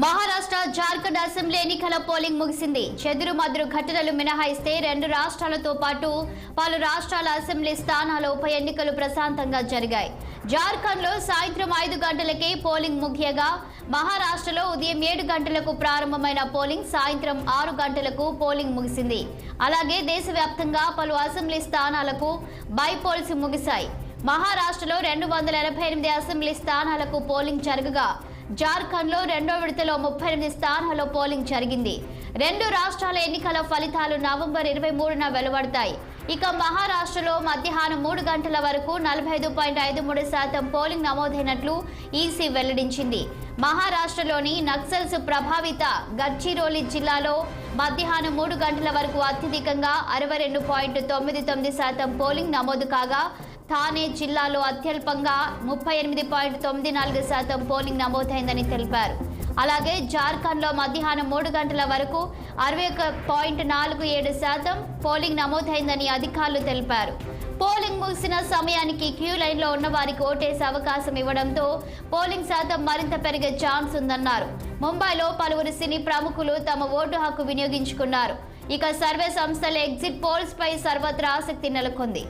Maharashtra Jharkhand assembly ఎన్నికల polling ముగిసింది. చెదురుమదురు ఘటనలు మినహాయిస్తే రెండు రాష్ట్రాలతో పాటు పలు రాష్ట్రాల అసెంబ్లీ స్థానాల ఉప ఎన్నికలు ప్రశాంతంగా జరిగాయి. జార్ఖండ్ లో సాయంత్రం 5 గంటలకే పోలింగ్ ముగియగా మహారాష్ట్రలో ఉదయం 7 గంటలకు ప్రారంభమైన పోలింగ్ సాయంత్రం 6 గంటలకు పోలింగ్ ముగిసింది. అలాగే దేశవ్యాప్తంగా పలు అసెంబ్లీ స్థానాలకు బైపోల్స్ ముగిశాయి. మహారాష్ట్రలో 288 అసెంబ్లీ స్థానాలకు పోలింగ్ జరగగా జార్ఖండ్ లో రెండో విడతలో 38 స్థానాల్లో పోలింగ్ జరిగింది. రెండు రాష్ట్రాల ఎన్నికల ఫలితాలు నవంబర్ 23న వెలువడతాయి. ఇక మహారాష్ట్రలో మధ్యాహ్నం 3 గంటల వరకు 45.53% పోలింగ్ నమోదైనట్లు ఈసీ వెల్లడించింది. మహారాష్ట్రలోని నక్సల్స్ ప్రభావిత గడ్చిరోలి జిల్లాలో మధ్యాహ్నం 3 గంటల వరకు అత్యధికంగా 62.99% పోలింగ్ నమోదు కాగా థానే జిల్లాలో అత్యల్పంగా 38.94% పోలింగ్ నమోదైందని తెలిపారు. అలాగే జార్ఖండ్ లో మధ్యాహ్నం 3 గంటల వరకు 61.47% పోలింగ్ నమోదైందని అధికారులు తెలిపారు. పోలింగ్ ముగిసిన సమయానికి క్యూ లైన్ లో ఉన్న వారికి ఓటేసే అవకాశం ఇవ్వడంతో పోలింగ్ శాతం మరింత పెరిగే ఛాన్స్ ఉందన్నారు. ముంబైలో పలువురు సినీ ప్రముఖులు తమ ఓటు హక్కు వినియోగించుకున్నారు. ఇక సర్వే సంస్థల ఎగ్జిట్ పోల్స్ పై సర్వత్రా ఆసక్తి నెలకొంది.